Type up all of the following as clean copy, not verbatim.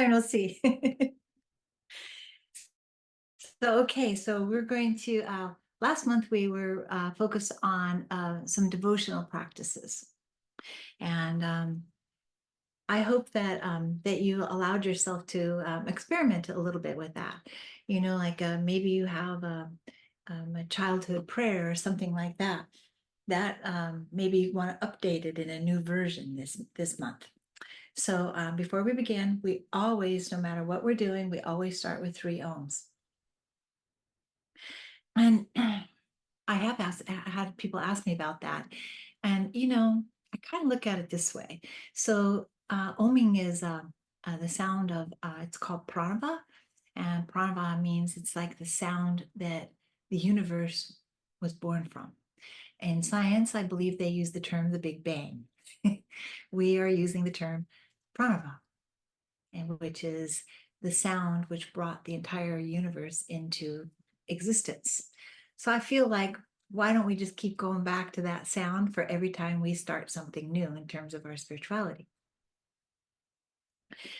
learn, we'll see. So we're going to, last month we were focused on some devotional practices. And I hope that you allowed yourself to experiment a little bit with that. Like maybe you have a childhood prayer or something like that. That maybe you want to update it in a new version this month. So before we begin, we always, no matter what we're doing, we always start with 3 ohms. And I have had people ask me about that. And, I kind of look at it this way. So oming is the sound of, it's called pranava. And pranava means it's like the sound that the universe was born from. In science, I believe they use the term the Big Bang. We are using the term pranava, and which is the sound which brought the entire universe into existence. So I feel like, why don't we just keep going back to that sound for every time we start something new in terms of our spirituality?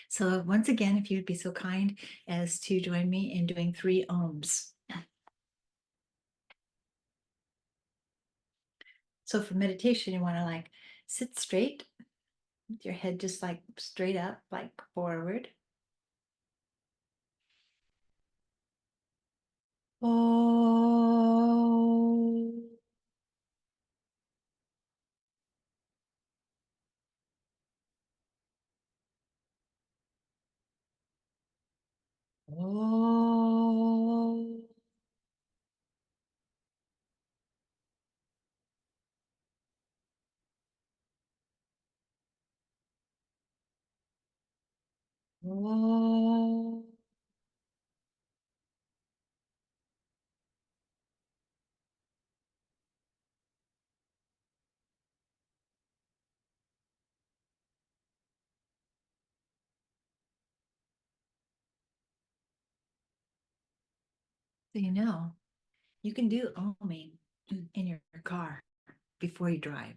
So once again, if you'd be so kind as to join me in doing 3 ohms. So for meditation, you want to like sit straight with your head just like straight up, like forward. Oh. Oh. Oh. So you can do oming in your car before you drive.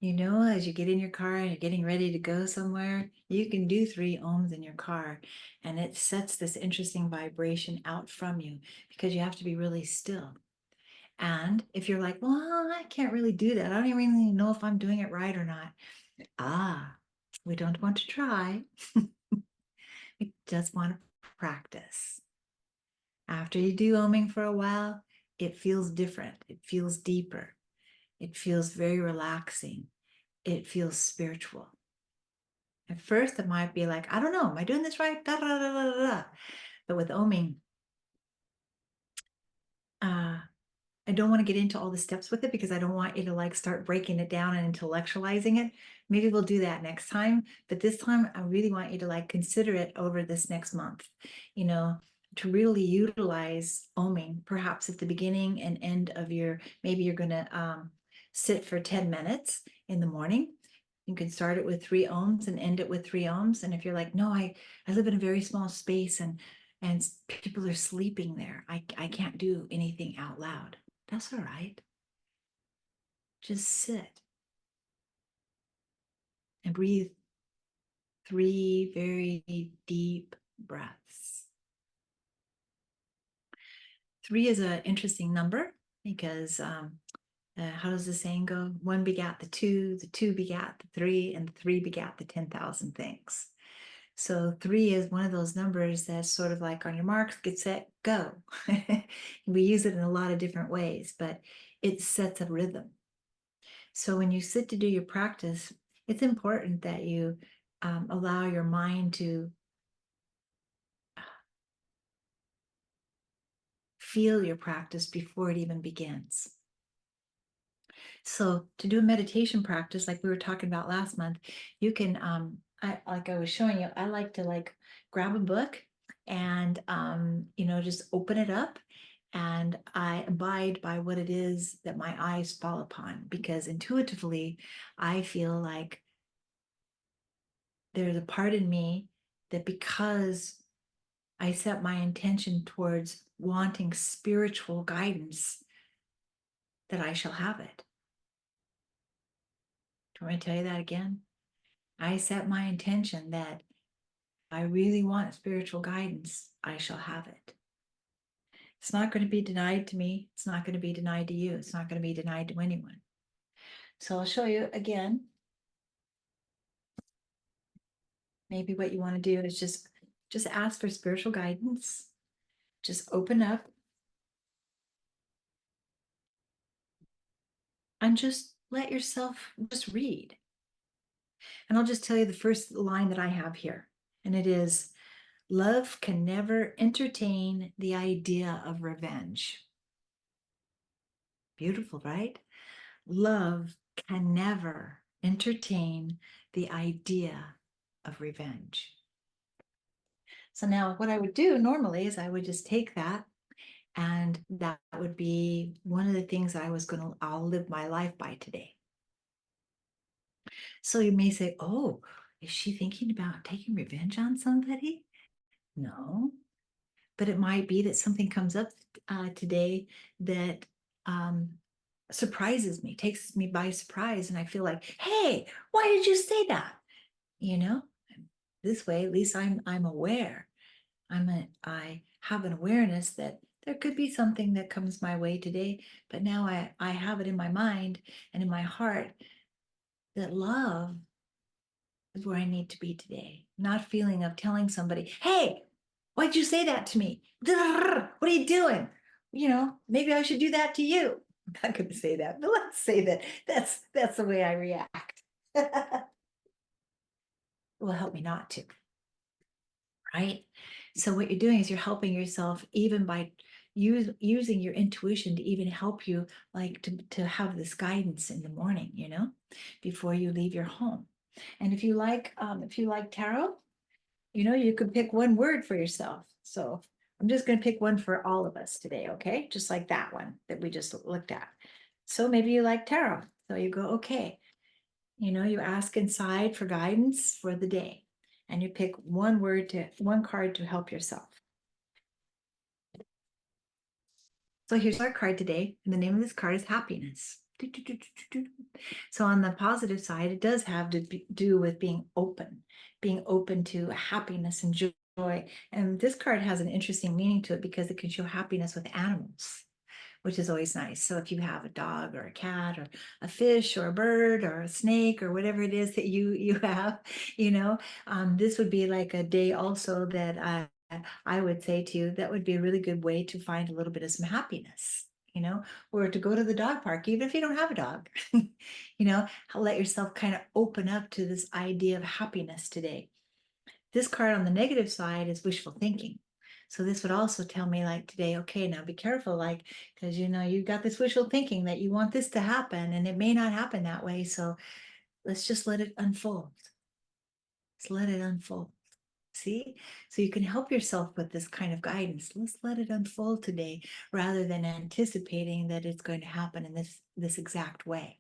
As you get in your car and you're getting ready to go somewhere, you can do 3 ohms in your car, and it sets this interesting vibration out from you because you have to be really still. And if you're like, well, I can't really do that, I don't even really know if I'm doing it right or not. We don't want to try. We just want to practice. After you do oming for a while, it feels different. It feels deeper. It feels very relaxing. It feels spiritual. At first, it might be like, I don't know, am I doing this right? Da, da, da, da, da, da. But with oming, I don't want to get into all the steps with it because I don't want you to like start breaking it down and intellectualizing it. Maybe we'll do that next time. But this time, I really want you to like consider it over this next month, to really utilize oming, perhaps at the beginning and end of maybe you're going to sit for 10 minutes in the morning. You can start it with 3 ohms and end it with 3 ohms. And if you're like, no, I live in a very small space and people are sleeping there, I can't do anything out loud. That's all right. Just sit and breathe 3 very deep breaths. 3 is an interesting number because how does the saying go? 1 begat the 2 begat the 3, and the 3 begat the 10,000 things. So 3 is one of those numbers that's sort of like on your marks, get set, go. We use it in a lot of different ways, but it sets a rhythm. So when you sit to do your practice, it's important that you allow your mind to feel your practice before it even begins. So to do a meditation practice, like we were talking about last month, you can, like I was showing you, I like to like grab a book and, just open it up, and I abide by what it is that my eyes fall upon, because intuitively, I feel like there's a part in me that, because I set my intention towards wanting spiritual guidance, that I shall have it. Do you want me to tell you that again? I set my intention that I really want spiritual guidance, I shall have it. It's not going to be denied to me. It's not going to be denied to you. It's not going to be denied to anyone. So I'll show you again. Maybe what you want to do is just ask for spiritual guidance. Just open up and just let yourself just read. And I'll just tell you the first line that I have here. And it is, love can never entertain the idea of revenge. Beautiful, right? Love can never entertain the idea of revenge. So now what I would do normally is I would just take that, and that would be one of the things I'll live my life by today. So you may say, oh, is she thinking about taking revenge on somebody? No, but it might be that something comes up today that um, surprises me, takes me by surprise, and I feel like, hey, why did you say that? You know, this way, at least I'm aware. I have an awareness that there could be something that comes my way today, but now I have it in my mind and in my heart that love is where I need to be today. Not feeling of telling somebody, hey, why'd you say that to me? What are you doing? You know, maybe I should do that to you. I'm not going to say that, but let's say that that's the way I react. It will help me not to, right? So what you're doing is you're helping yourself even by using your intuition to even help you, like to have this guidance in the morning, you know, before you leave your home. And if you like tarot, you know, you could pick one word for yourself. So I'm just going to pick one for all of us today, okay? Just like that one that we just looked at. So maybe you like tarot. So you go, okay, you know, you ask inside for guidance for the day, and you pick one card to help yourself. So here's our card today, and the name of this card is happiness. So on the positive side, it does have to do with being open to happiness and joy. And this card has an interesting meaning to it because it can show happiness with animals, which is always nice. So if you have a dog or a cat or a fish or a bird or a snake or whatever it is that you have, you know, this would be like a day also that I would say to you, that would be a really good way to find a little bit of some happiness, you know, or to go to the dog park, even if you don't have a dog, you know, let yourself kind of open up to this idea of happiness today. This card on the negative side is wishful thinking. So this would also tell me like today, okay, now be careful, like, because you know, you got this wishful thinking that you want this to happen and it may not happen that way. So let's just let it unfold. Let's let it unfold. See? So you can help yourself with this kind of guidance. Let's let it unfold today rather than anticipating that it's going to happen in this exact way.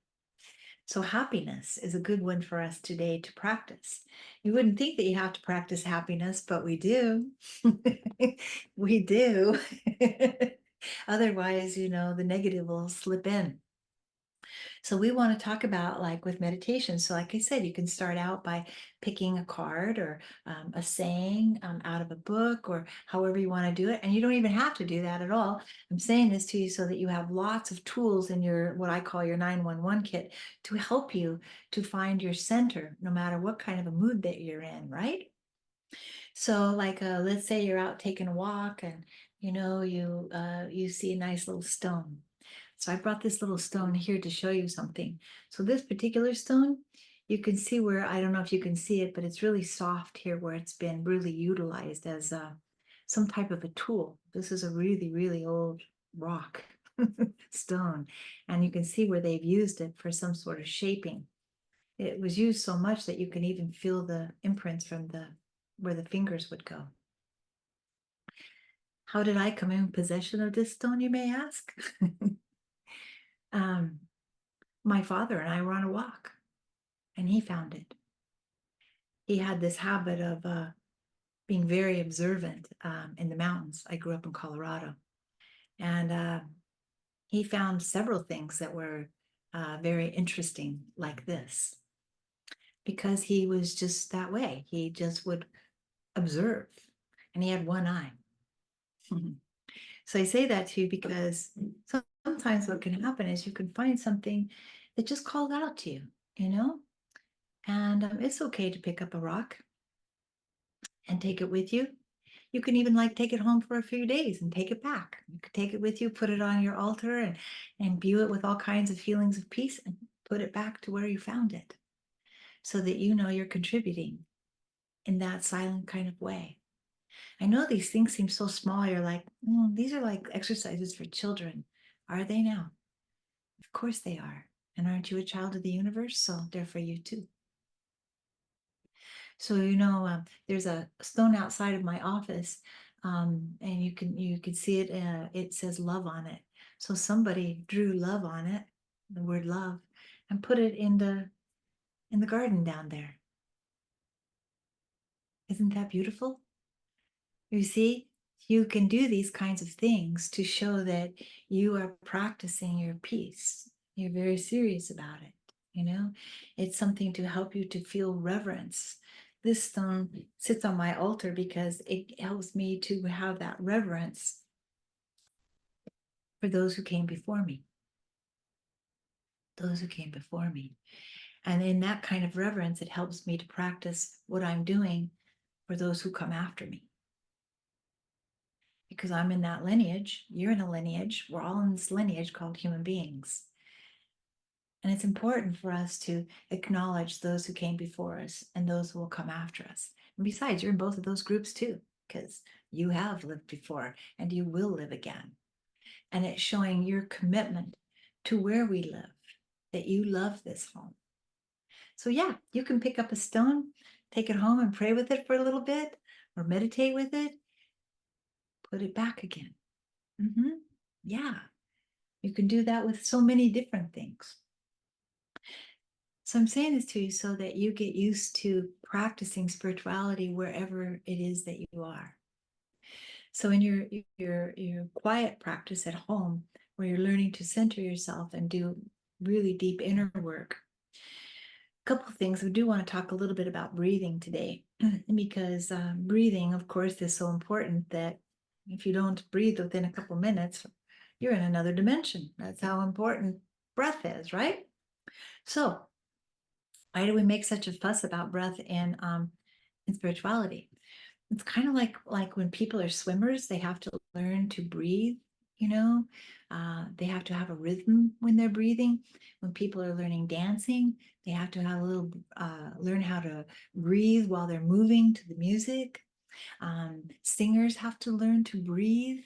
So happiness is a good one for us today to practice. You wouldn't think that you have to practice happiness, but we do. We do. Otherwise, you know, the negative will slip in. So we want to talk about like with meditation. So like I said, you can start out by picking a card or a saying out of a book or however you want to do it. And you don't even have to do that at all. I'm saying this to you so that you have lots of tools in your, what I call your 911 kit, to help you to find your center, no matter what kind of a mood that you're in, right? So like, let's say you're out taking a walk and, you know, you see a nice little stone. So I brought this little stone here to show you something. So this particular stone, you can see where, I don't know if you can see it, but it's really soft here where it's been really utilized as some type of a tool. This is a really, really old rock stone. And you can see where they've used it for some sort of shaping. It was used so much that you can even feel the imprints from where the fingers would go. How did I come in possession of this stone, you may ask? um, my father and I were on a walk and he found it. He had this habit of being very observant in the mountains. I grew up in Colorado, and he found several things that were very interesting like this, because he was just that way. He just would observe. And he had one eye. So I say that to you because sometimes what can happen is you can find something that just called out to you, you know? And it's okay to pick up a rock and take it with you. You can even like take it home for a few days and take it back. You could take it with you, put it on your altar and imbue it with all kinds of feelings of peace and put it back to where you found it so that you know you're contributing in that silent kind of way. I know these things seem so small. You're like, these are like exercises for children. Are they now? Of course they are. And aren't you a child of the universe? So they're for you too. So there's a stone outside of my office, and you can see it. It says love on it. So somebody drew love on it, the word love, and put it in the garden down there. Isn't that beautiful? You see, you can do these kinds of things to show that you are practicing your peace. You're very serious about it. It's something to help you to feel reverence. This stone sits on my altar because it helps me to have that reverence for those who came before me. Those who came before me. And in that kind of reverence, it helps me to practice what I'm doing for those who come after me. Because I'm in that lineage, you're in a lineage, we're all in this lineage called human beings. And it's important for us to acknowledge those who came before us and those who will come after us. And besides, you're in both of those groups too, because you have lived before and you will live again. And it's showing your commitment to where we live, that you love this home. So yeah, you can pick up a stone, take it home and pray with it for a little bit or meditate with it, put it back again. Yeah, you can do that with so many different things. So I'm saying this to you so that you get used to practicing spirituality wherever it is that you are. So in your quiet practice at home, where you're learning to center yourself and do really deep inner work, a couple of things. We do want to talk a little bit about breathing today, because breathing, of course, is so important that if you don't breathe within a couple minutes, you're in another dimension. That's how important breath is, right? So why do we make such a fuss about breath in spirituality? It's kind of like when people are swimmers, they have to learn to breathe, they have to have a rhythm when they're breathing. When people are learning dancing, they have to have a little learn how to breathe while they're moving to the music. Singers have to learn to breathe.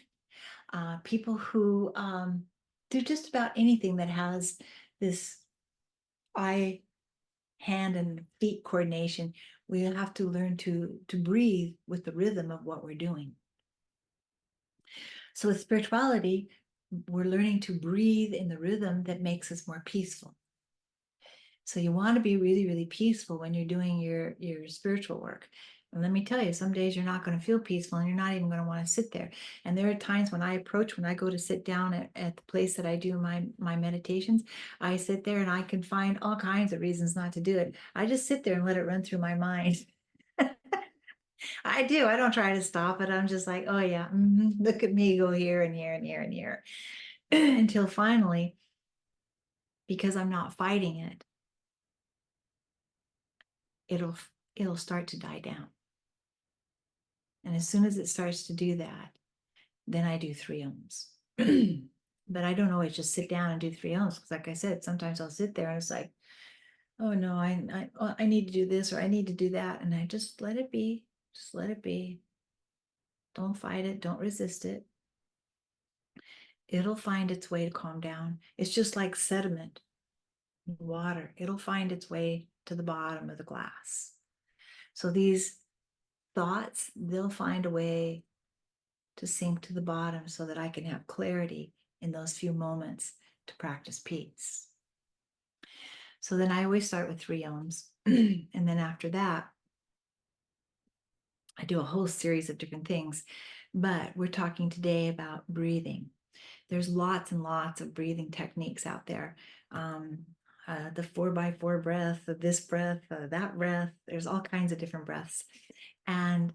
People who do just about anything that has this eye, hand, and feet coordination, we have to learn to breathe with the rhythm of what we're doing. So with spirituality, we're learning to breathe in the rhythm that makes us more peaceful. So you want to be really, really peaceful when you're doing your spiritual work. And let me tell you, some days you're not going to feel peaceful and you're not even going to want to sit there. And there are times when I go to sit down at the place that I do my meditations, I sit there and I can find all kinds of reasons not to do it. I just sit there and let it run through my mind. I do. I don't try to stop it. I'm just like, oh yeah, look at me go here and here and here and here until finally, because I'm not fighting it, it'll start to die down. And as soon as it starts to do that, then I do 3 ohms. But I don't always just sit down and do 3 ohms because, like I said, sometimes I'll sit there and it's like, oh no, I need to do this or I need to do that, and I just let it be. Just let it be. Don't fight it. Don't resist it. It'll find its way to calm down. It's just like sediment, water. It'll find its way to the bottom of the glass. So these thoughts, they'll find a way to sink to the bottom so that I can have clarity in those few moments to practice peace. So then I always start with 3 ohms. And then after that, I do a whole series of different things. But we're talking today about breathing. There's lots and lots of breathing techniques out there. The 4x4 breath, this breath, that breath. There's all kinds of different breaths. And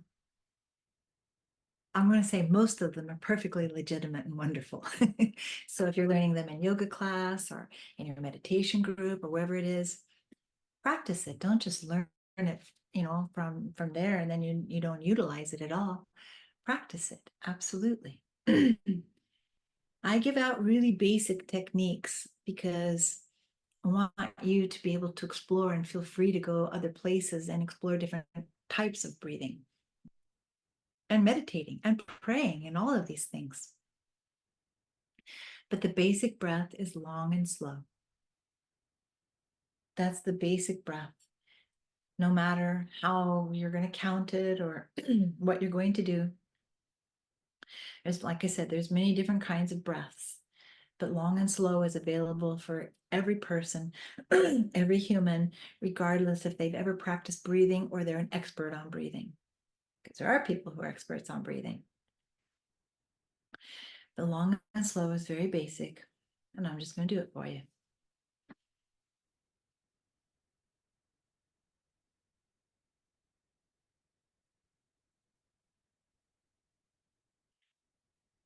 I'm going to say most of them are perfectly legitimate and wonderful. So if you're learning them in yoga class or in your meditation group or wherever it is, practice it. Don't just learn it, from there and then you don't utilize it at all. Practice it. Absolutely. I give out really basic techniques because I want you to be able to explore and feel free to go other places and explore different types of breathing and meditating and praying and all of these things. But the basic breath is long and slow. That's the basic breath. No matter how you're going to count it or what you're going to do. There's, like I said, there's many different kinds of breaths, but long and slow is available for every person, every human, regardless if they've ever practiced breathing or they're an expert on breathing. Because there are people who are experts on breathing. The long and slow is very basic, and I'm just going to do it for you.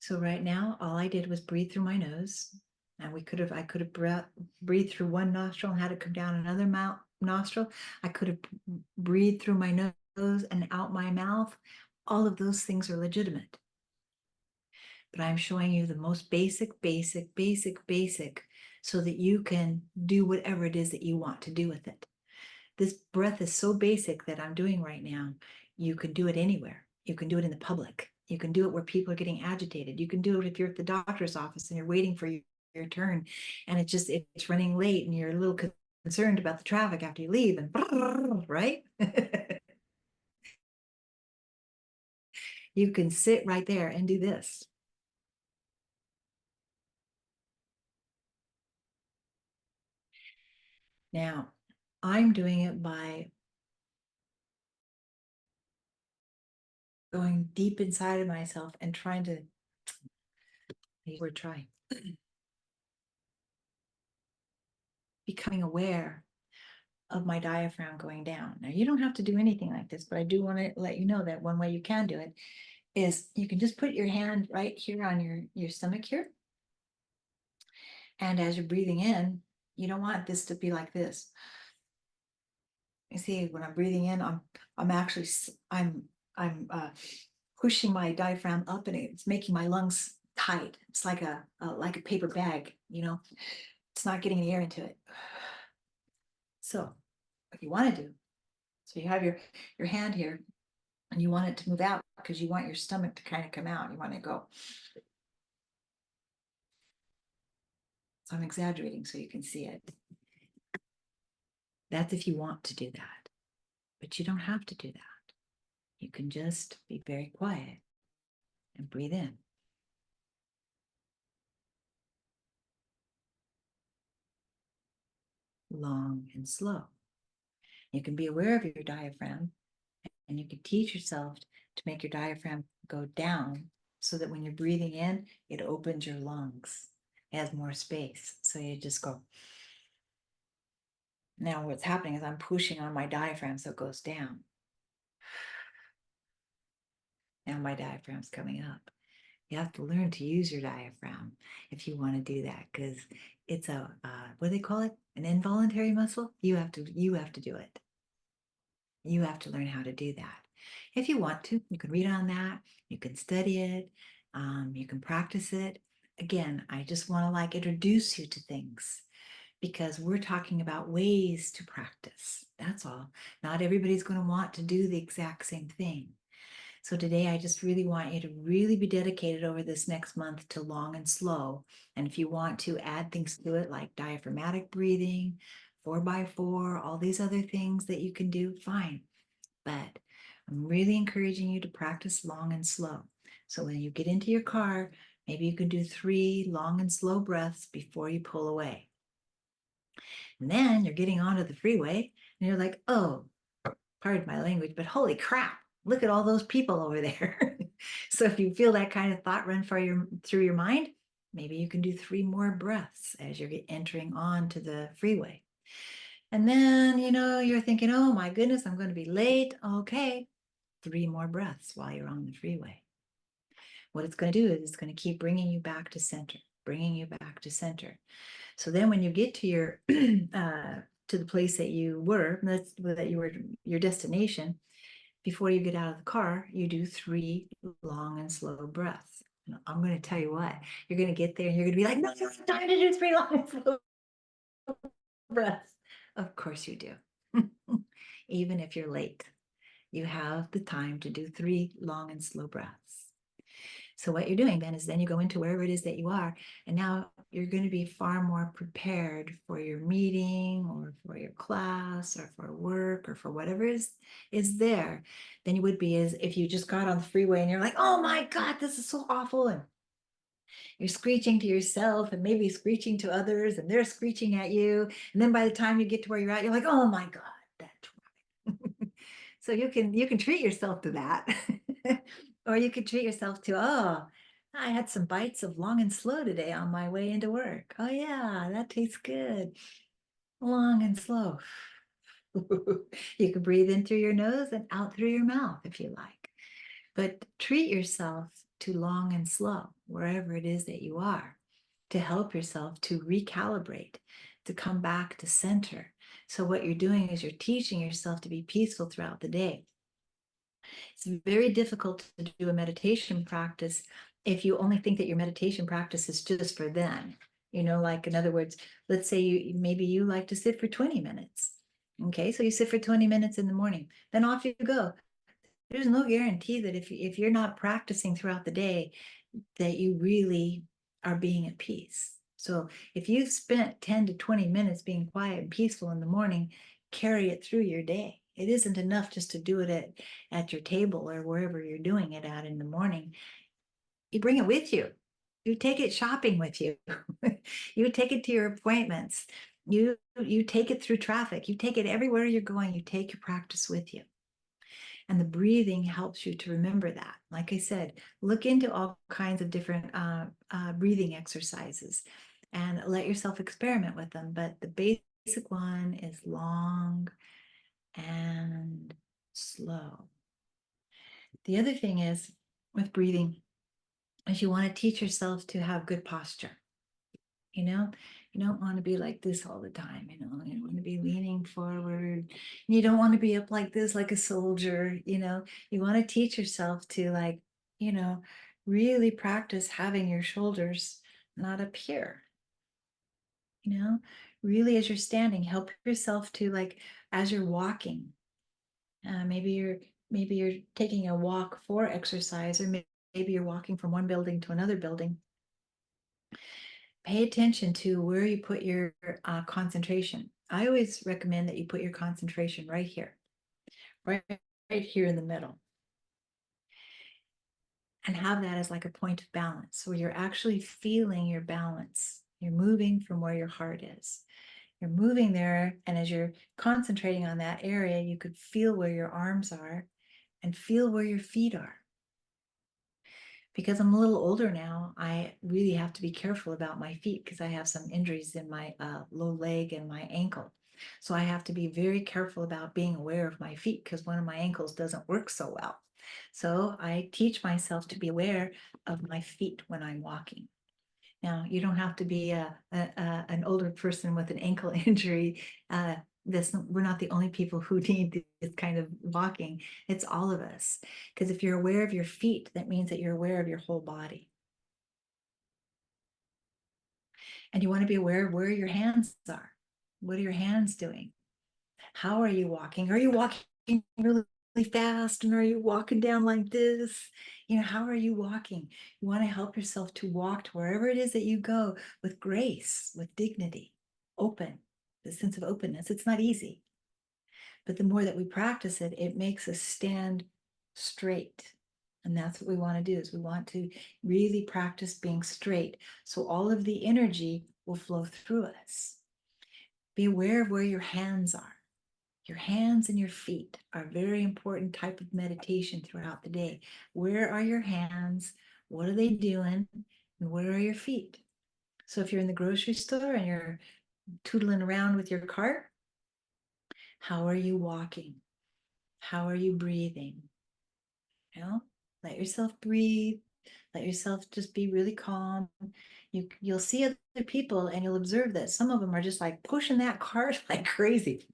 So right now, all I did was breathe through my nose, and I could have breathed through one nostril and had it come down another nostril. I could have breathed through my nose and out my mouth. All of those things are legitimate. But I'm showing you the most basic, so that you can do whatever it is that you want to do with it. This breath is so basic that I'm doing right now. You can do it anywhere. You can do it in the public. You can do it where people are getting agitated. You can do it if you're at the doctor's office and you're waiting for your turn and it's running late and you're a little concerned about the traffic after you leave and right? You can sit right there and do this. Now, I'm doing it by going deep inside of myself and trying to, we're trying, becoming aware of my diaphragm going down. Now, you don't have to do anything like this, but I do want to let you know that one way you can do it is you can just put your hand right here on your stomach here. And as you're breathing in, you don't want this to be like this. You see, when I'm breathing in, I'm actually, I'm pushing my diaphragm up and it's making my lungs tight. It's like a paper bag, it's not getting any air into it. So what you want to do, so you have your hand here and you want it to move out because you want your stomach to kind of come out. You want to go. So I'm exaggerating so you can see it. That's if you want to do that, but you don't have to do that. You can just be very quiet and breathe in. Long and slow. You can be aware of your diaphragm and you can teach yourself to make your diaphragm go down so that when you're breathing in, it opens your lungs. It has more space. So you just go. Now what's happening is I'm pushing on my diaphragm so it goes down. Now my diaphragm's coming up. You have to learn to use your diaphragm if you want to do that because it's what do they call it? An involuntary muscle. You have to do it. You have to learn how to do that. If you want to, you can read on that. You can study it. You can practice it. Again, I just want to introduce you to things because we're talking about ways to practice. That's all. Not everybody's going to want to do the exact same thing. So today I just really want you to really be dedicated over this next month to long and slow. And if you want to add things to it like diaphragmatic breathing, 4x4, all these other things that you can do, fine. But I'm really encouraging you to practice long and slow. So when you get into your car, maybe you can do 3 long and slow breaths before you pull away. And then you're getting onto the freeway and you're like, oh, pardon my language, but holy crap, look at all those people over there. So if you feel that kind of thought run through your mind, maybe you can do 3 more breaths as you're entering onto the freeway. And then, you're thinking, oh my goodness, I'm going to be late. Okay, 3 more breaths while you're on the freeway. what it's going to do is it's going to keep bringing you back to center, bringing you back to center. So then when you get to your to the place that you were, that you were your destination, before you get out of the car, you do 3 long and slow breaths. And I'm going to tell you what, you're going to get there and you're going to be like, no, it's time to do 3 long and slow breaths. Of course you do. Even if you're late, you have the time to do 3 long and slow breaths. So what you're doing then is then you go into wherever it is that you are, and now you're going to be far more prepared for your meeting or for your class or for work or for whatever is there than you would be as if you just got on the freeway and you're like, oh my God, this is so awful. And you're screeching to yourself and maybe screeching to others and they're screeching at you. And then by the time you get to where you're at, you're like, oh my God, that traffic. So you can treat yourself to that. Or you could treat yourself to, oh, I had some bites of long and slow today on my way into work. Oh yeah, that tastes good. Long and slow. You can breathe in through your nose and out through your mouth if you like. But treat yourself to long and slow, wherever it is that you are, to help yourself to recalibrate, to come back to center. So what you're doing is you're teaching yourself to be peaceful throughout the day. It's very difficult to do a meditation practice if you only think that your meditation practice is just for then. Like in other words, let's say maybe you like to sit for 20 minutes. Okay, so you sit for 20 minutes in the morning, then off you go. There's no guarantee that if you're not practicing throughout the day, that you really are being at peace. So if you've spent 10 to 20 minutes being quiet and peaceful in the morning, carry it through your day. It isn't enough just to do it at your table or wherever you're doing it at in the morning. You bring it with you. You take it shopping with you. You take it to your appointments. You take it through traffic. You take it everywhere you're going. You take your practice with you. And the breathing helps you to remember that. Like I said, look into all kinds of different breathing exercises and let yourself experiment with them. But the basic one is long and slow. The other thing is with breathing is you want to teach yourself to have good posture. You don't want to be like this all the time. You want to be leaning forward. You don't want to be up like this, like a soldier. You want to teach yourself to really practice having your shoulders not up here. Really as you're standing, help yourself to as you're walking. Maybe you're taking a walk for exercise, or maybe you're walking from one building to another building. Pay attention to where you put your concentration. I always recommend that you put your concentration right here, right here in the middle, and have that as like a point of balance where you're actually feeling your balance. You're moving from where your heart is. You're moving there, and as you're concentrating on that area, you could feel where your arms are and feel where your feet are. Because I'm a little older now, I really have to be careful about my feet because I have some injuries in my low leg and my ankle. So I have to be very careful about being aware of my feet because one of my ankles doesn't work so well. So I teach myself to be aware of my feet when I'm walking. Now, you don't have to be an older person with an ankle injury. We're not the only people who need this kind of walking. It's all of us. Because if you're aware of your feet, that means that you're aware of your whole body. And you want to be aware of where your hands are. What are your hands doing? How are you walking? Are you walking really fast? And are you walking down like this? How are you walking? You want to help yourself to walk to wherever it is that you go with grace, with dignity, open, the sense of openness. It's not easy. But the more that we practice it, it makes us stand straight. And that's what we want to do, is we want to really practice being straight. So all of the energy will flow through us. Be aware of where your hands are. Your hands and your feet are a very important type of meditation throughout the day. Where are your hands? What are they doing? And where are your feet? So if you're in the grocery store and you're tootling around with your cart, how are you walking? How are you breathing? Let yourself breathe. Let yourself just be really calm. You'll see other people and you'll observe that some of them are just like pushing that cart like crazy.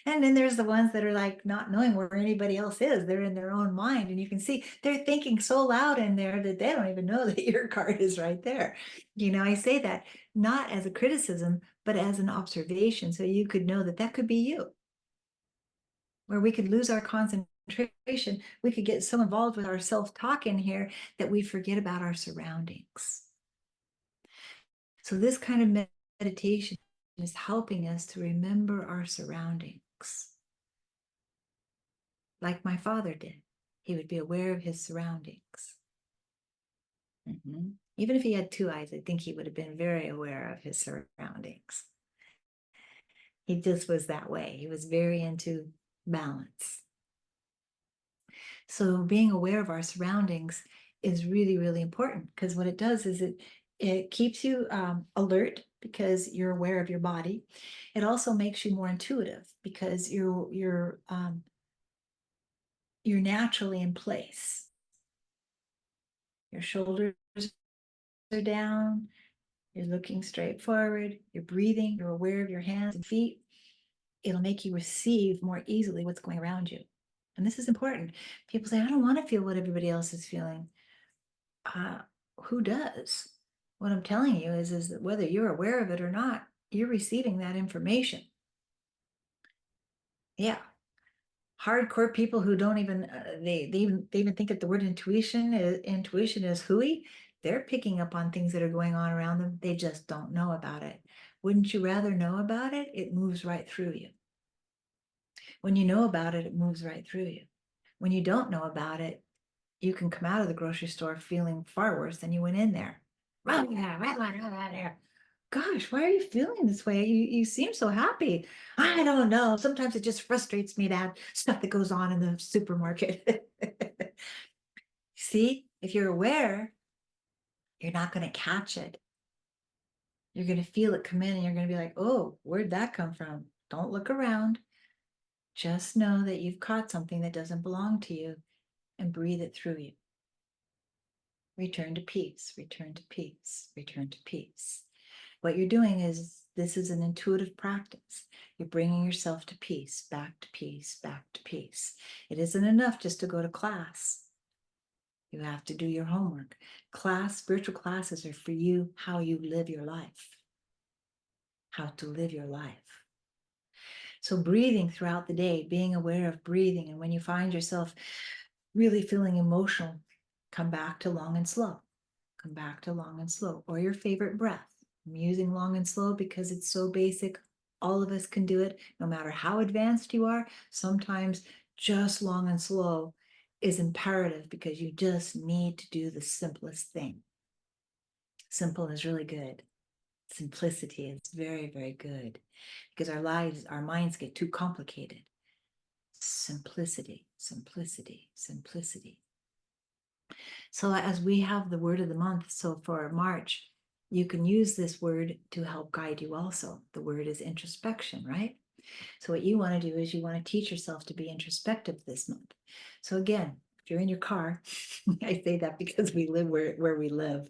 And then there's the ones that are like not knowing where anybody else is. They're in their own mind, and you can see they're thinking so loud in there that they don't even know that your cart is right there. I say that not as a criticism, but as an observation, so you could know that that could be you, where we could lose our concentration. We could get so involved with our self-talk in here that we forget about our surroundings. So this kind of meditation is helping us to remember our surroundings. Like my father did. He would be aware of his surroundings. Even if he had two eyes, I think he would have been very aware of his surroundings. He just was that way. He was very into balance. So being aware of our surroundings is really, really important, because what it does is it keeps you alert because you're aware of your body. It also makes you more intuitive because you're naturally in place. Your shoulders are down, you're looking straight forward, you're breathing, you're aware of your hands and feet. It'll make you receive more easily what's going around you. And this is important. People say, I don't want to feel what everybody else is feeling. Who does? What I'm telling you is that whether you're aware of it or not, you're receiving that information. Yeah. Hardcore people who don't even they even think that the word intuition is hooey. They're picking up on things that are going on around them. They just don't know about it. Wouldn't you rather know about it? It moves right through you. When you know about it, it moves right through you. When you don't know about it, you can come out of the grocery store feeling far worse than you went in there. Gosh, why are you feeling this way? You seem so happy. I don't know. Sometimes it just frustrates me, that stuff that goes on in the supermarket. See, if you're aware, you're not going to catch it. You're going to feel it come in and you're going to be like, oh, where'd that come from? Don't look around. Just know that you've caught something that doesn't belong to you, and breathe it through you. Return to peace, return to peace, return to peace. What you're doing is, this is an intuitive practice. You're bringing yourself to peace, back to peace, back to peace. It isn't enough just to go to class. You have to do your homework. Spiritual classes are for you, how you live your life, how to live your life. So breathing throughout the day, being aware of breathing. And when you find yourself really feeling emotional, come back to long and slow. Come back to long and slow, or your favorite breath. I'm using long and slow because it's so basic. All of us can do it, no matter how advanced you are. Sometimes just long and slow is imperative because you just need to do the simplest thing. Simple is really good. Simplicity is very, very good, because our minds get too complicated. Simplicity, simplicity, simplicity. So as we have the word of the month, so for March, you can use this word to help guide you also. The word is introspection, right? So what you want to do is you want to teach yourself to be introspective this month. So again, if you're in your car, I say that because we live where we live.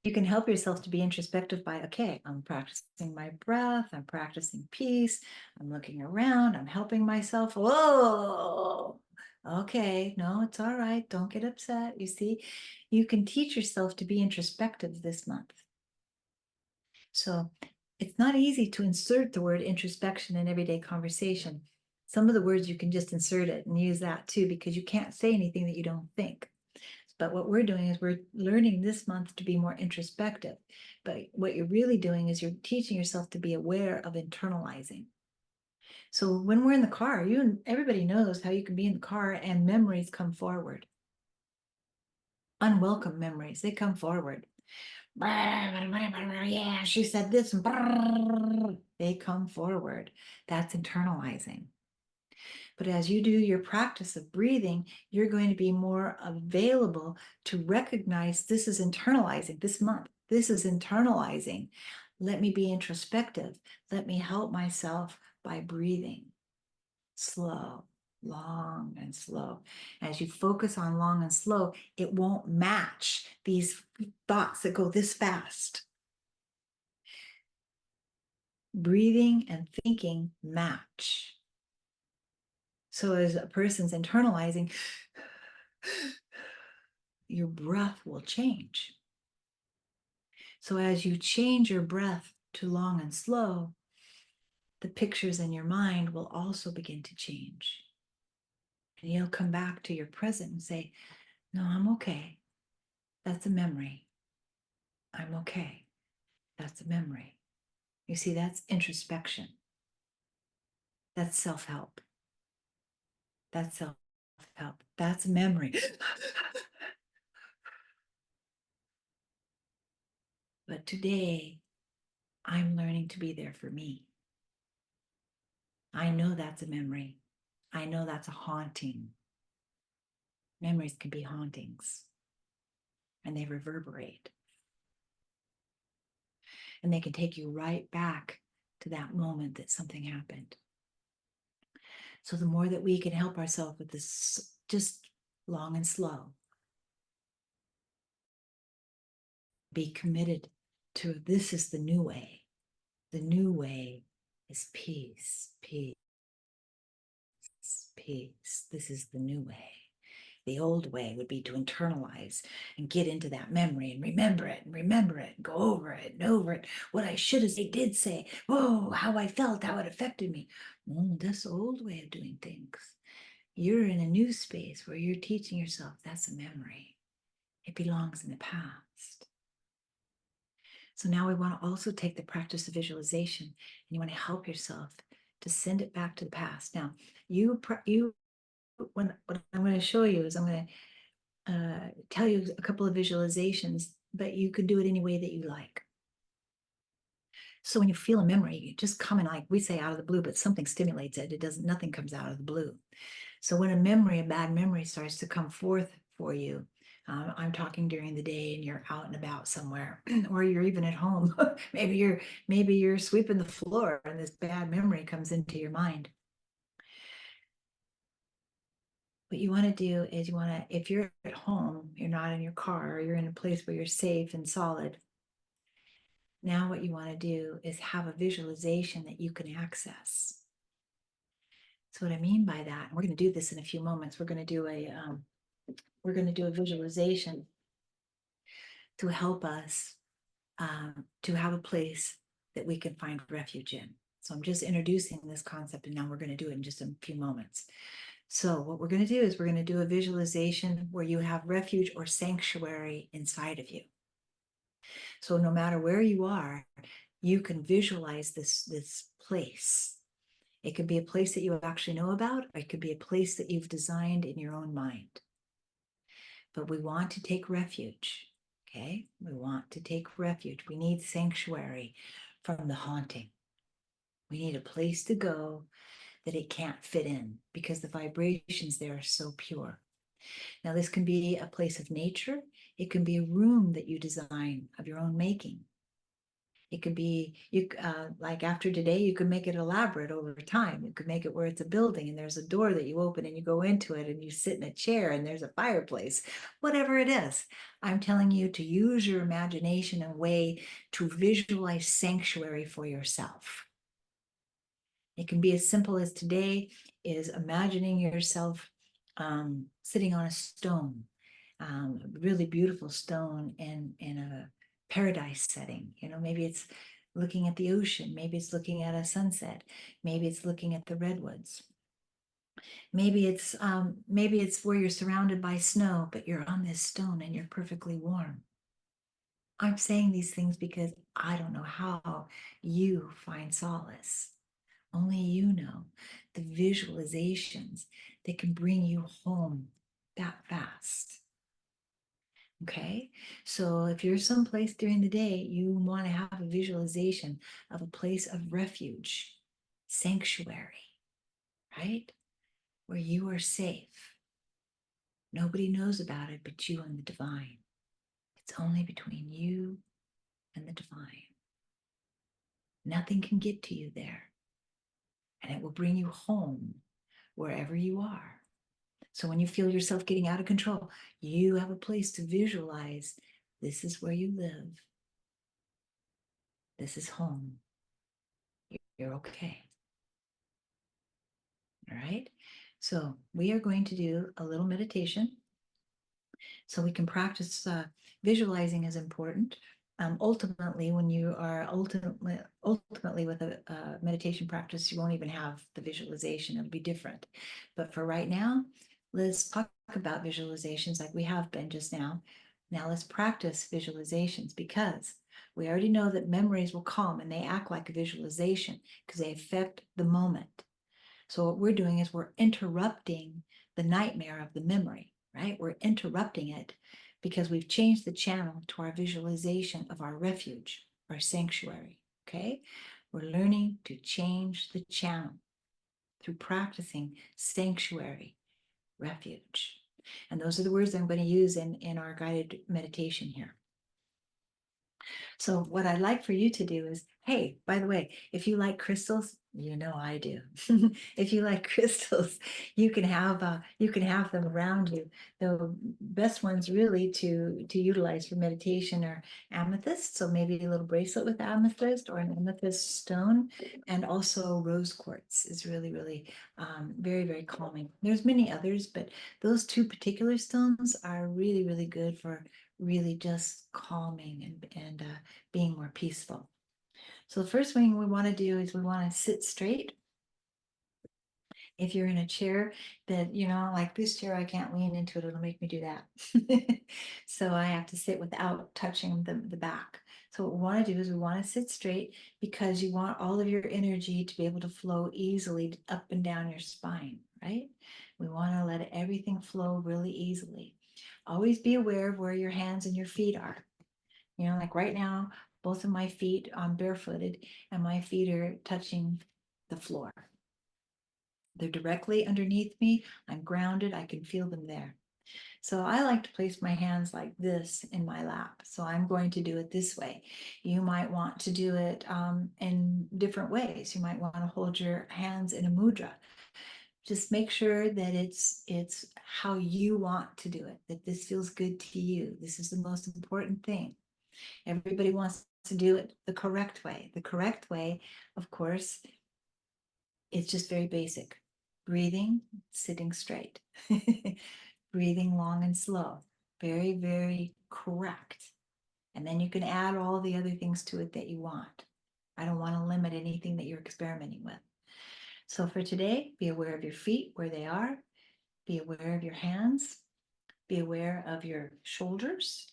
You can help yourself to be introspective by, okay, I'm practicing my breath, I'm practicing peace, I'm looking around, I'm helping myself. Whoa, okay, no, it's all right. Don't get upset. You see, you can teach yourself to be introspective this month. So it's not easy to insert the word introspection in everyday conversation. Some of the words you can just insert it and use that too, because you can't say anything that you don't think. But what we're doing is we're learning this month to be more introspective. But what you're really doing is you're teaching yourself to be aware of internalizing. So when we're in the car, everybody knows how you can be in the car and memories come forward. Unwelcome memories, they come forward. Yeah, she said this. They come forward. That's internalizing. But as you do your practice of breathing, you're going to be more available to recognize this is internalizing this month. This is internalizing. Let me be introspective. Let me help myself by breathing slow, long and slow. As you focus on long and slow, it won't match these thoughts that go this fast. Breathing and thinking match. So as a person's internalizing, your breath will change. So as you change your breath to long and slow, the pictures in your mind will also begin to change. And you'll come back to your present and say, no, I'm okay. That's a memory. I'm okay. That's a memory. You see, that's introspection. That's self-help. That's self-help. That's memory. But today, I'm learning to be there for me. I know that's a memory. I know that's a haunting. Memories can be hauntings, and they reverberate. And they can take you right back to that moment that something happened. So the more that we can help ourselves with this, just long and slow, be committed to this is the new way. The new way is peace, peace, peace. This is the new way. The old way would be to internalize and get into that memory and remember it, and go over it and over it. What I should have said, did say, whoa, how I felt, how it affected me. Oh, that's the old way of doing things. You're in a new space where you're teaching yourself that's a memory. It belongs in the past. So now we want to also take the practice of visualization and you want to help yourself to send it back to the past. Now, what I'm going to show you is I'm going to tell you a couple of visualizations, but you could do it any way that you like. So when you feel a memory, you just come in, like we say, out of the blue, but something stimulates it. It doesn't, nothing comes out of the blue. So when a bad memory starts to come forth for you, I'm talking during the day and you're out and about somewhere, or you're even at home. maybe you're sweeping the floor and this bad memory comes into your mind. What you want to do is if you're at home, you're not in your car, you're in a place where you're safe and solid. Now what you want to do is have a visualization that you can access. So what I mean by that, and we're going to do this in a few moments, we're going to do a visualization to help us to have a place that we can find refuge in. So I'm just introducing this concept and now we're going to do it in just a few moments. So what we're going to do is we're going to do a visualization where you have refuge or sanctuary inside of you. So no matter where you are, you can visualize this place. It could be a place that you actually know about, or it could be a place that you've designed in your own mind. But we want to take refuge, okay? We want to take refuge. We need sanctuary from the haunting. We need a place to go that it can't fit in because the vibrations there are so pure. Now, this can be a place of nature. It can be a room that you design of your own making. It could be, like after today, you could make it elaborate over time. You could make it where it's a building and there's a door that you open and you go into it and you sit in a chair and there's a fireplace, whatever it is. I'm telling you to use your imagination in a way to visualize sanctuary for yourself. It can be as simple as today is imagining yourself sitting on a stone, a really beautiful stone in a paradise setting. You know, maybe it's looking at the ocean, maybe it's looking at a sunset, maybe it's looking at the redwoods. Maybe it's where you're surrounded by snow, but you're on this stone and you're perfectly warm. I'm saying these things because I don't know how you find solace. Only you know the visualizations that can bring you home that fast. Okay, so if you're someplace during the day, you want to have a visualization of a place of refuge, sanctuary, right? Where you are safe. Nobody knows about it but you and the divine. It's only between you and the divine. Nothing can get to you there. And it will bring you home wherever you are. So when you feel yourself getting out of control, you have a place to visualize this is where you live. This is home. You're okay. All right. So we are going to do a little meditation so we can practice visualizing is important. Ultimately, when you are ultimately with a meditation practice, you won't even have the visualization. It'll be different. But for right now, let's talk about visualizations like we have been just now. Now let's practice visualizations because we already know that memories will come and they act like a visualization because they affect the moment. So what we're doing is we're interrupting the nightmare of the memory, right? We're interrupting it because we've changed the channel to our visualization of our refuge, our sanctuary, okay? We're learning to change the channel through practicing sanctuary, refuge. And those are the words I'm going to use in our guided meditation here. So what I'd like for you to do is, hey, by the way, if you like crystals, you know I do. If you like crystals, you can have them around you. The best ones really to utilize for meditation are amethyst. So maybe a little bracelet with amethyst or an amethyst stone, and also rose quartz is really, really very, very calming. There's many others, but those two particular stones are really, really good for really just calming and being more peaceful. So the first thing we want to do is we want to sit straight. If you're in a chair that, like this chair, I can't lean into it, it'll make me do that. So I have to sit without touching the back. So what we want to do is we want to sit straight because you want all of your energy to be able to flow easily up and down your spine, right? We want to let everything flow really easily. Always be aware of where your hands and your feet are. Like right now, both of my feet, I'm barefooted and my feet are touching the floor. They're directly underneath me. I'm grounded. I can feel them there. So I like to place my hands like this in my lap. So I'm going to do it this way. You might want to do it in different ways. You might want to hold your hands in a mudra. Just make sure that it's how you want to do it, that this feels good to you. This is the most important thing. Everybody wants to do it the correct way. The correct way, of course, is just very basic. Breathing, sitting straight. Breathing long and slow. Very, very correct. And then you can add all the other things to it that you want. I don't want to limit anything that you're experimenting with. So for today, be aware of your feet, where they are. Be aware of your hands. Be aware of your shoulders.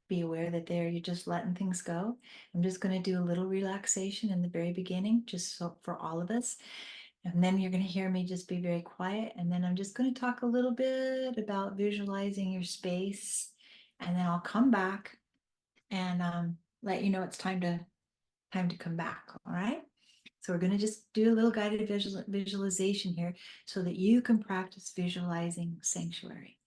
Be aware that you're just letting things go. I'm just going to do a little relaxation in the very beginning, just so for all of us. And then you're going to hear me just be very quiet. And then I'm just going to talk a little bit about visualizing your space. And then I'll come back and let you know it's time to come back. All right. So we're going to just do a little guided visualization here so that you can practice visualizing sanctuary.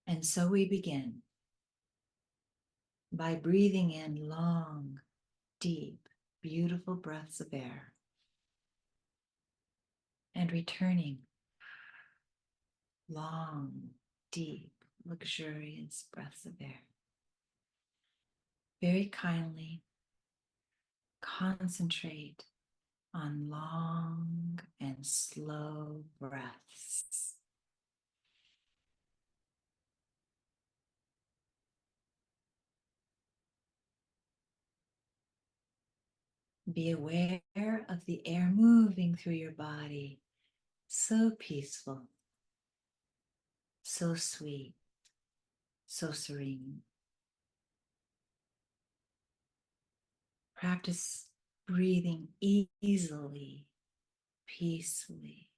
And so we begin by breathing in long, deep, beautiful breaths of air and returning long, deep, luxurious breaths of air. Very kindly concentrate on long and slow breaths. Be aware of the air moving through your body. So peaceful, so sweet, so serene. Practice breathing easily, peacefully,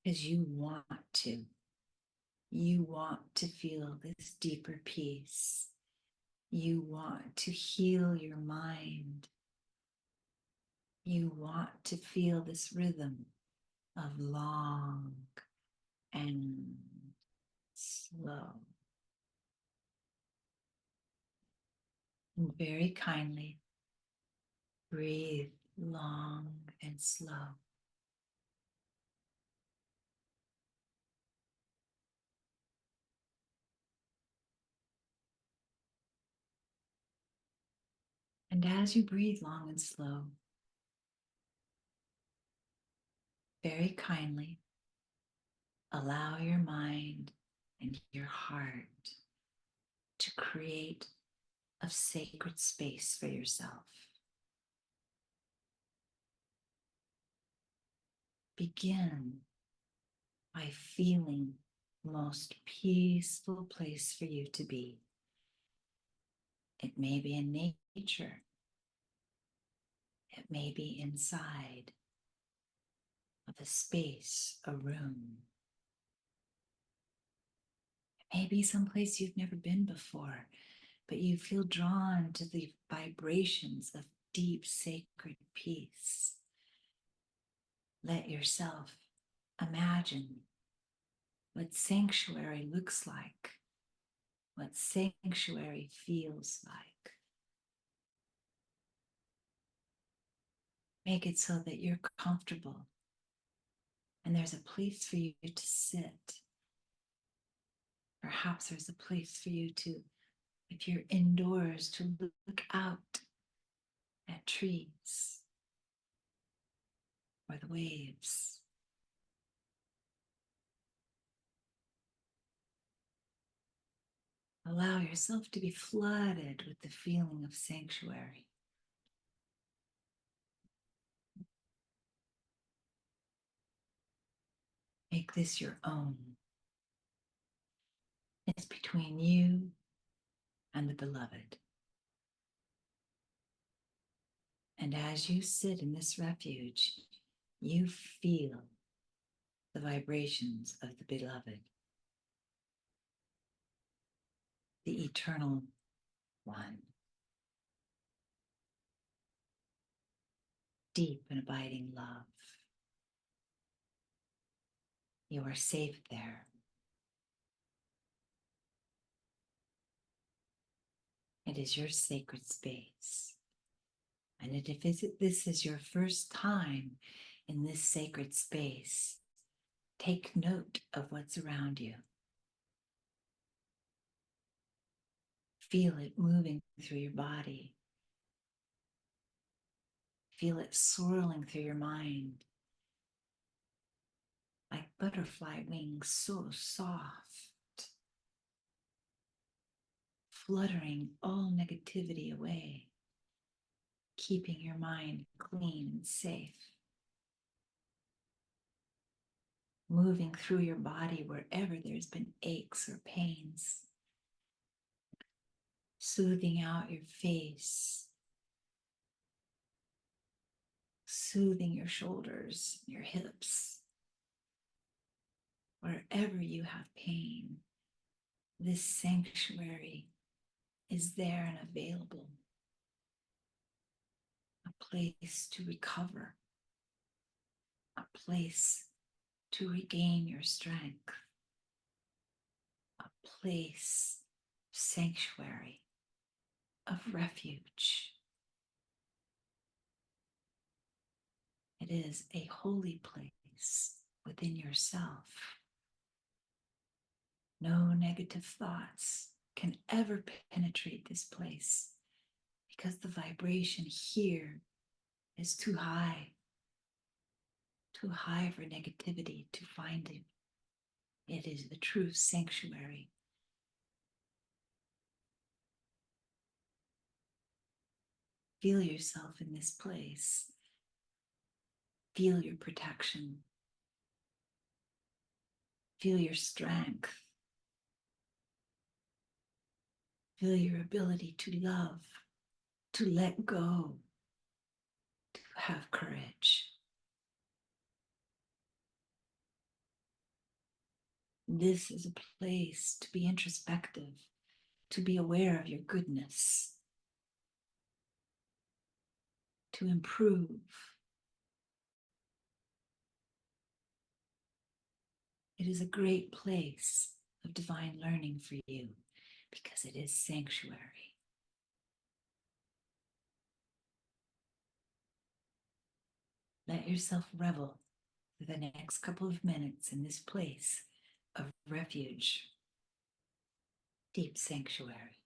because you want to. You want to feel this deeper peace. You want to heal your mind. You want to feel this rhythm of long and slow. And very kindly breathe long and slow. And as you breathe long and slow, very kindly allow your mind and your heart to create a sacred space for yourself. Begin by feeling the most peaceful place for you to be. It may be in nature. It may be inside of a space, a room. It may be someplace you've never been before, but you feel drawn to the vibrations of deep, sacred peace. Let yourself imagine what sanctuary looks like, what sanctuary feels like. Make it so that you're comfortable and there's a place for you to sit. Perhaps there's a place for you to, if you're indoors, to look out at trees or the waves. Allow yourself to be flooded with the feeling of sanctuary. Make this your own. It's between you and the beloved. And as you sit in this refuge, you feel the vibrations of the beloved, the eternal one, deep and abiding love. You are safe there. It is your sacred space. And if this is your first time in this sacred space, take note of what's around you. Feel it moving through your body. Feel it swirling through your mind like butterfly wings, so soft, fluttering all negativity away, keeping your mind clean and safe. Moving through your body wherever there's been aches or pains. Soothing out your face. Soothing your shoulders, your hips. Wherever you have pain, this sanctuary is there and available. A place to recover. A place to regain your strength. A place, sanctuary of refuge. It is a holy place within yourself. No negative thoughts can ever penetrate this place because the vibration here is too high for negativity to find it. It is a true sanctuary. Feel yourself in this place. Feel your protection. Feel your strength. Feel your ability to love, to let go, to have courage. This is a place to be introspective, to be aware of your goodness, to improve. It is a great place of divine learning for you because it is sanctuary. Let yourself revel for the next couple of minutes in this place of refuge, deep sanctuary.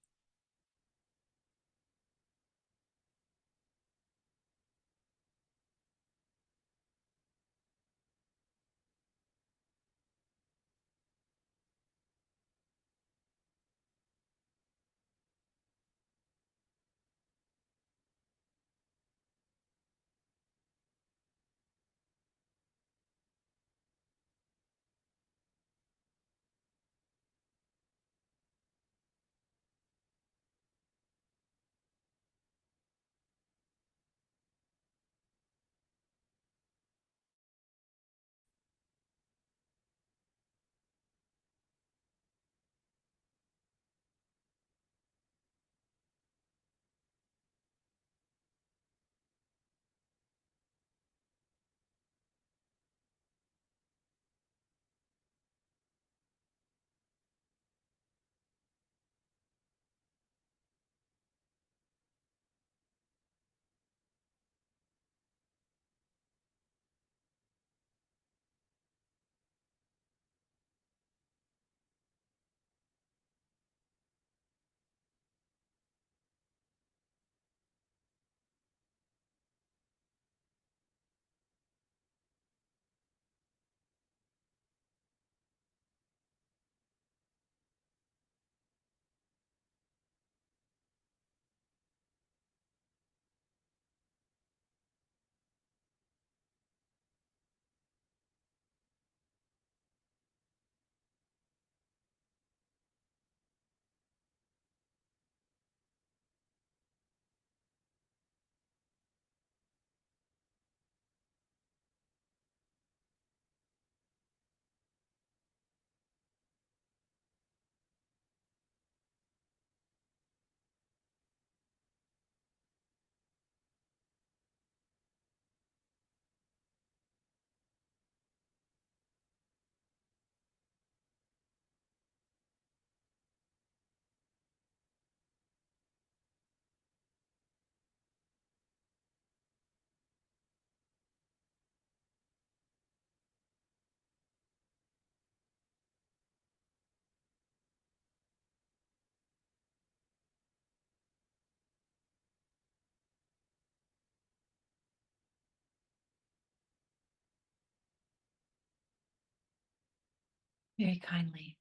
Very kindly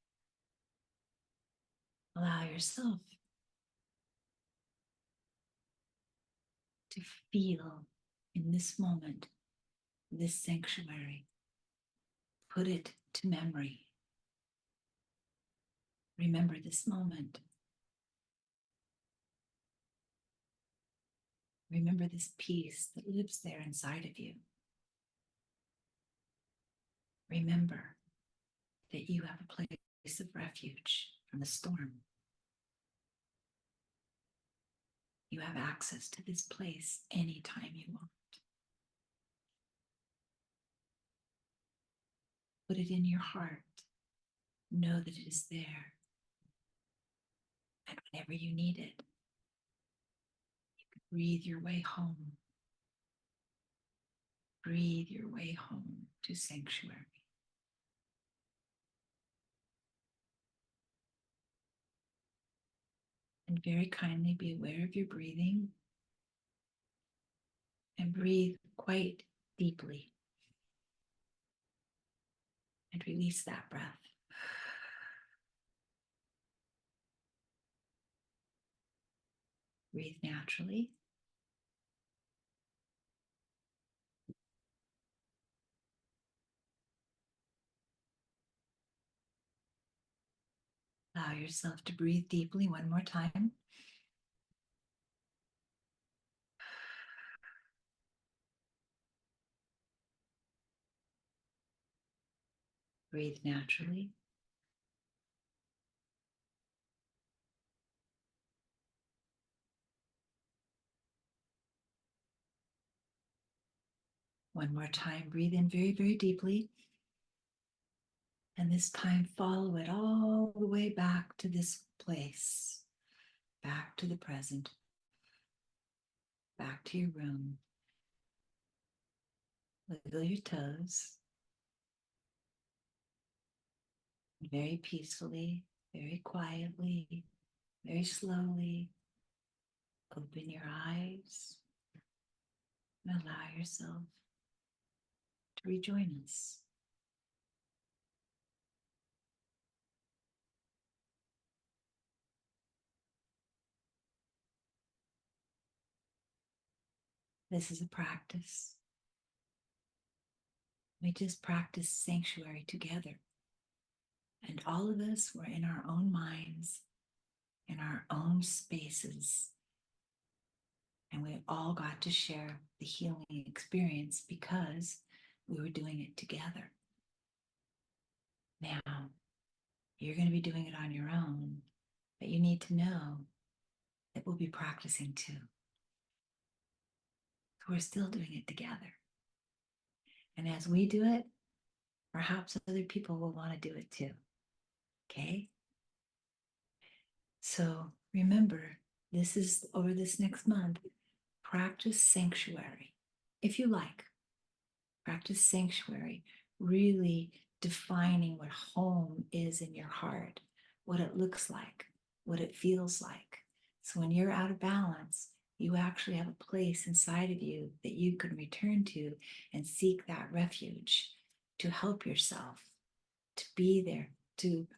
allow yourself to feel in this moment, this sanctuary. Put it to memory. Remember this moment. Remember this peace that lives there inside of you. Remember that you have a place of refuge from the storm. You have access to this place anytime you want. Put it in your heart. Know that it is there. And whenever you need it, you can breathe your way home. Breathe your way home to sanctuary. And very kindly be aware of your breathing and breathe quite deeply. And release that breath. Breathe naturally. Allow yourself to breathe deeply one more time. Breathe naturally. One more time, breathe in very, very deeply. And this time, follow it all the way back to this place, back to the present, back to your room. Wiggle your toes. Very peacefully, very quietly, very slowly. Open your eyes and allow yourself to rejoin us. This is a practice. We just practice sanctuary together. And all of us were in our own minds, in our own spaces. And we all got to share the healing experience because we were doing it together. Now, you're going to be doing it on your own, but you need to know that we'll be practicing too. So we're still doing it together. And as we do it, perhaps other people will want to do it too. Okay? So remember, this is over this next month. Practice sanctuary. If you like, practice sanctuary, really defining what home is in your heart, what it looks like, what it feels like. So when you're out of balance, you actually have a place inside of you that you can return to and seek that refuge to help yourself, to be there, to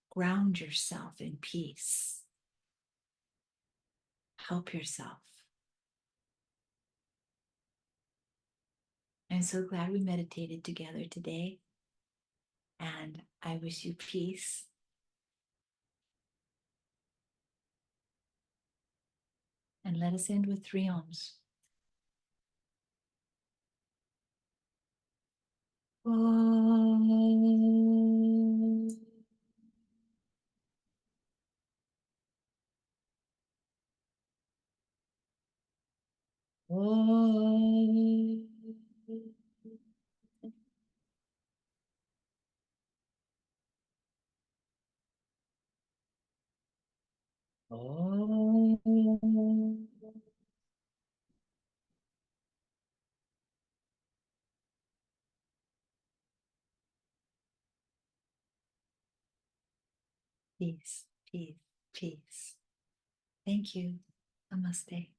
ground yourself in peace. Help yourself. I'm so glad we meditated together today, and I wish you peace. And let us end with 3 ohms. Om. Om. Om. Peace, peace, peace. Thank you. Namaste.